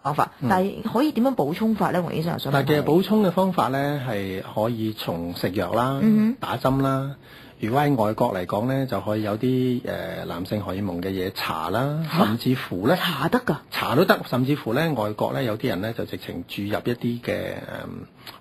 方法，但係可以點樣補充法咧？黃醫生又想問。但係其實補充嘅方法咧係可以從食藥啦、打針啦。如果喺外國嚟講咧，就可以有啲男性荷爾蒙嘅嘢搽啦，甚至乎咧搽得㗎，搽都得，甚至乎咧外國咧有啲人咧就直情注入一啲嘅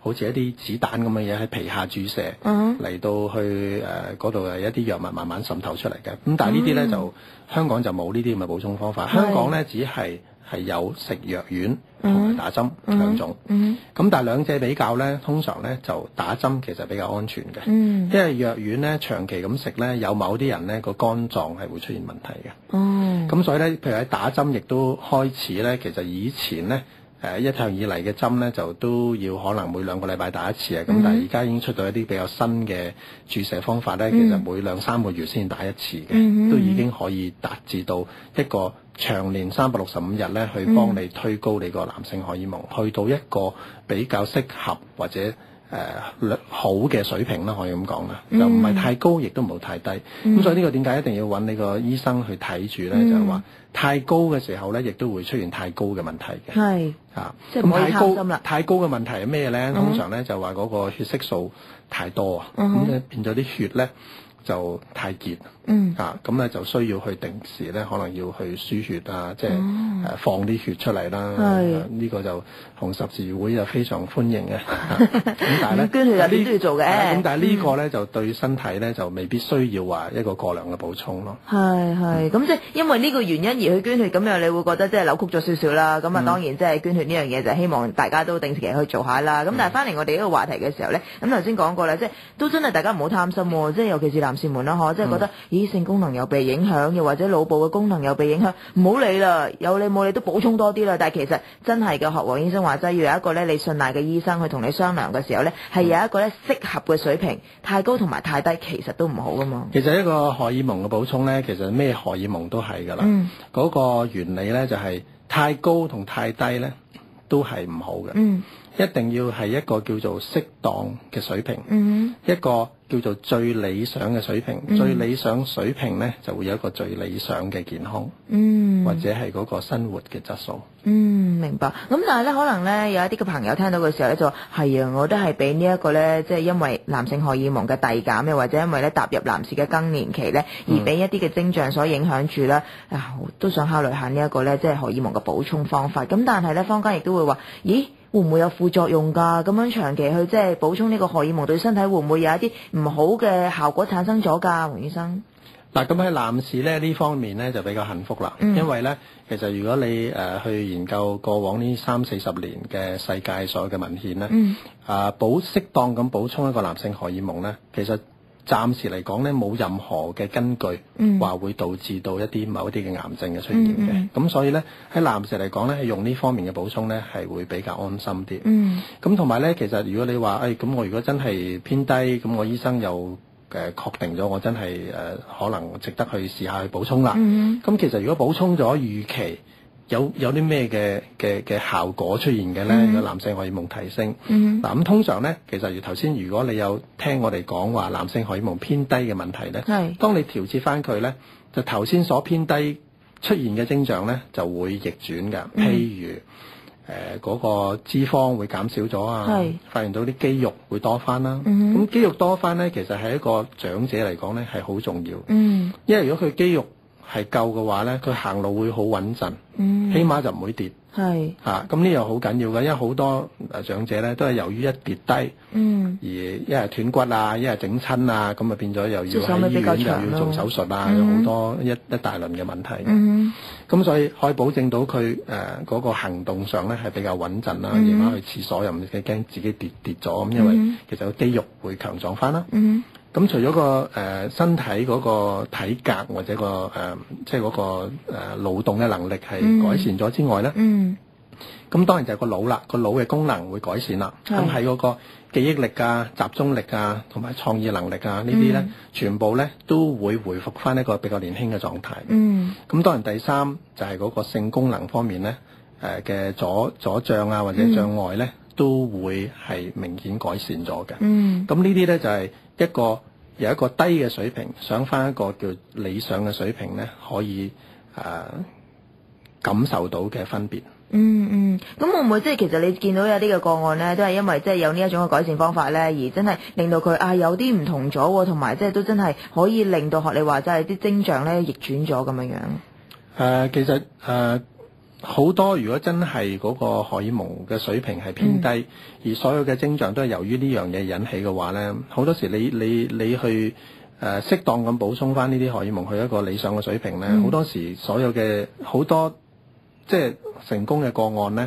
好似一啲子彈咁嘅嘢喺皮下注射，嚟到去嗰度有一啲藥物慢慢滲透出嚟嘅。咁但係呢啲咧就香港就冇呢啲咁嘅補充方法，香港咧只係有食藥丸同埋打針兩種。咁但係兩者比較咧，通常咧就打針其實比較安全嘅，因為藥丸咧長期咁食咧，有某啲人咧個肝臟係會出現問題嘅。咁所以咧，譬如喺打針亦都開始咧，其實以前咧一向以嚟嘅針咧就都要可能每2個禮拜打一次啊。咁但係而家已經出到一啲比較新嘅注射方法咧，其實每2-3個月先打一次嘅，都已經可以達至到一個長年365日咧，去幫你推高你個男性荷爾蒙，去到一個比較適合或者好嘅水平啦，可以咁講啦，就唔係太高，亦都唔好太低。咁所以呢個點解一定要揾你個醫生去睇住咧？就係話太高嘅時候咧，亦都會出現太高嘅問題嘅。係即係唔可以貪心啦。太高嘅問題係咩咧？通常咧就話嗰個血色素太多啊，咁咧變咗啲血咧就太結，咁咧就需要去定時咧，可能要去輸血啊，即係放啲血出嚟啦。呢個就紅十字會就非常歡迎嘅。咁但係咧，捐血又都要做嘅。咁但係呢個咧就對身體咧就未必需要話一個過量嘅補充咯。咁即係因為呢個原因而去捐血，咁樣你會覺得即係扭曲咗少少啦。咁啊當然即係捐血呢樣嘢就希望大家都定時去做下啦。咁但係翻嚟我哋呢個話題嘅時候咧，咁頭先講過啦，即係都真係大家唔好貪心喎，即係尤其是男士們啦，即係覺得咦性功能又被影響，又或者腦部嘅功能又被影響，唔好理啦，有理冇理都補充多啲啦。但係其實真係嘅，學黃醫生話齋，要有一個咧你信賴嘅醫生去同你商量嘅時候咧，係有一個咧適合嘅水平，太高同埋太低其實都唔好噶嘛。其實一個荷爾蒙嘅補充咧，其實咩荷爾蒙都係噶啦。嗰個原理咧就係太高同太低咧都係唔好嘅。一定要係一個叫做適當嘅水平，一個叫做最理想嘅水平。最理想水平咧就會有一個最理想嘅健康，或者係嗰個生活嘅質素。明白。咁但係咧，可能咧有一啲嘅朋友聽到嘅時候咧，就話係啊，我都係俾呢一個咧，即係因為男性荷爾蒙嘅遞減，又或者因為咧踏入男士嘅更年期咧，而俾一啲嘅徵象所影響住啦。都想考慮下呢一個咧，即係荷爾蒙嘅補充方法。咁但係咧，坊間亦都會話，咦？會唔會有副作用㗎？咁樣長期去即係補充呢個荷爾蒙，對身體會唔會有一啲唔好嘅效果產生咗㗎？黃醫生。嗱，咁喺男士咧呢方面咧就比較幸福啦，因為咧其實如果你去研究過往呢30-40年嘅世界所有嘅文獻咧，適當咁補充一個男性荷爾蒙咧，其實暫時嚟講咧冇任何嘅根據話會導致到某一啲嘅癌症嘅出現嘅。咁所以咧喺男士嚟講咧，用呢方面嘅補充咧係會比較安心啲。咁同埋咧，其實如果你話咁我如果真係偏低，咁我醫生又確定咗我真係可能值得去試下去補充啦。咁其實如果補充咗預期有啲咩嘅效果出現嘅咧，有男性荷爾蒙提升。咁通常咧，其實頭先如果你有聽我哋講話男性荷爾蒙偏低嘅問題咧，當你調節翻佢咧，就頭先所偏低出現嘅徵象咧就會逆轉㗎。譬如嗰個脂肪會減少咗啊，發現到啲肌肉會多翻啦。咁肌肉多翻咧，其實係一個長者嚟講咧係好重要。因為如果佢肌肉係夠嘅話咧，佢行路會好穩陣，起碼就唔會跌。咁呢樣好緊要嘅，因為好多長者咧都係由於一跌低，而一係斷骨啊，一係整親啊，咁啊變咗又要喺醫院又要做手術啊，有好多一大輪嘅問題。咁所以可以保證到佢嗰個行動上咧係比較穩陣啦，夜晚去廁所又唔驚自己跌咗咁，因為其實個肌肉會強壯翻啦。咁除咗個身體嗰個體格或者即係嗰個勞動嘅能力係改善咗之外咧，咁當然就係個腦啦，個腦嘅功能會改善啦。咁喺嗰個記憶力啊、集中力啊、同埋創意能力啊呢啲咧，全部咧都會回復翻一個比較年輕嘅狀態。咁當然第三就係嗰個性功能方面咧，嘅阻障啊或者障礙咧，都會係明顯改善咗嘅。咁呢啲咧就係由一個低嘅水平上翻一個叫理想嘅水平咧，可以感受到嘅分別。咁會唔會即係其實你見到有啲嘅個案咧，都係因為即係有呢一種嘅改善方法咧，而真係令到佢有啲唔同咗，同埋即係都真係可以令到學你話齋啲徵象咧逆轉咗咁樣樣。其實好多如果真係嗰個荷爾蒙嘅水平係偏低，而所有嘅徵象都係由於呢樣嘢引起嘅話咧，好多時你去適當咁補充翻呢啲荷爾蒙去一個理想嘅水平咧，好多時所有嘅好多即係成功嘅個案咧，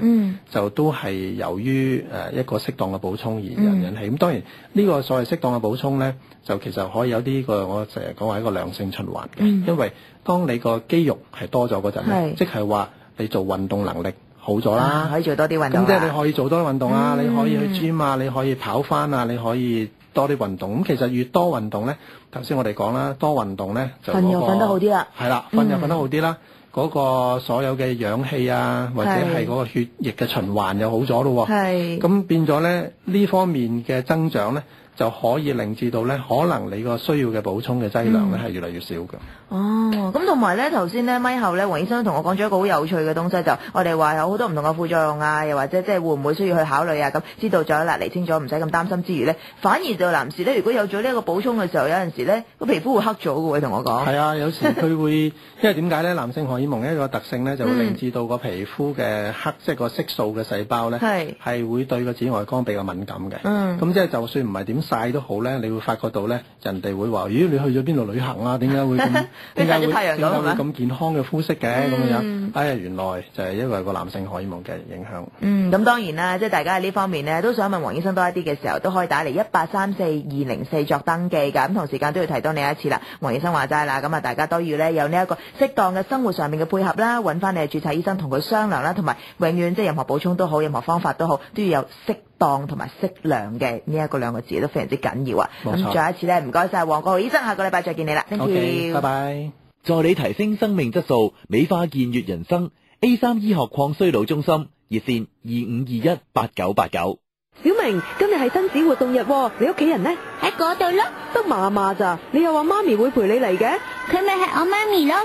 就都係由於一個適當嘅補充而引起。咁當然呢個所謂適當嘅補充咧，就其實可以有啲我成日講話一個良性循環嘅，因為當你個肌肉係多咗嗰陣咧，即係話你做運動能力好咗啦，可以做多啲運動。咁即係你可以做多啲運動啊，你可以去 gym 啊，你可以跑翻啊，你可以多啲運動。咁其實越多運動咧，頭先我哋講啦，多運動咧就瞓又瞓得好啲啦。係啦，瞓又瞓得好啲啦。嗰個所有嘅氧氣啊，或者係嗰個血液嘅循環又好咗咯。係。咁變咗咧呢方面嘅增長咧，就可以令至到咧，可能你個需要嘅補充嘅劑量咧係越嚟越少嘅。咁同埋咧，頭先咧咪後咧，黃醫生同我講咗一個好有趣嘅東西，就我哋話有好多唔同嘅副作用啊，又或者即係會唔會需要去考慮啊？咁知道咗啦，釐清咗，唔使咁擔心之餘咧，反而就男士咧，如果有咗呢一個補充嘅時候，有陣時咧個皮膚會黑咗嘅喎，同我講。係啊，有時佢會，因為點解咧？男性荷爾蒙一個特性咧，就會令至到個皮膚嘅黑，即係個色素嘅細胞咧，係會對個紫外光比較敏感嘅。咁即係就算唔係點曬都好咧，你會發覺到咧，人哋會話：咦，你去咗邊度旅行啊？點解會咁？點解會咁健康嘅膚色嘅咁樣？哎呀，原來就係因為個男性荷爾蒙嘅影響。咁當然啦，即係大家喺呢方面呢，都想問黃醫生多一啲嘅時候，都可以打嚟1834204作登記㗎。咁同時間都要提多你一次啦。黃醫生話齋啦，咁啊大家都要呢有呢一個適當嘅生活上面嘅配合啦，揾翻你嘅註冊醫生同佢商量啦，同埋永遠即係任何補充都好，任何方法都好，都要有適當同埋適量嘅呢一個兩個字都非常之緊要啊。咁再一次呢，唔該晒黃國豪醫生，下個禮拜再見你啦。Thank you，拜拜。助你提升生命質素，美化健悅人生。A3 醫學抗衰老中心熱線25218989。小明，今日係親子活動日，你屋企人呢？喺嗰度咯。得嫲嫲咋？你又話媽咪會陪你嚟嘅？佢咪係我媽咪咯。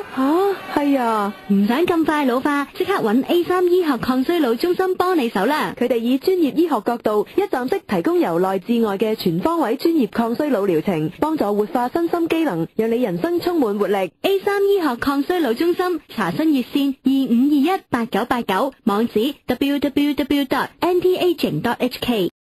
係啊，唔想咁快老化，即刻揾 A3 醫學抗衰老中心幫你手啦。佢哋以專業醫學角度，一站式提供由內至外嘅全方位專業抗衰老療程，幫助活化身心機能，讓你人生充滿活力。A3 醫學抗衰老中心查詢熱線25218989，網址 www.antiaging.hk。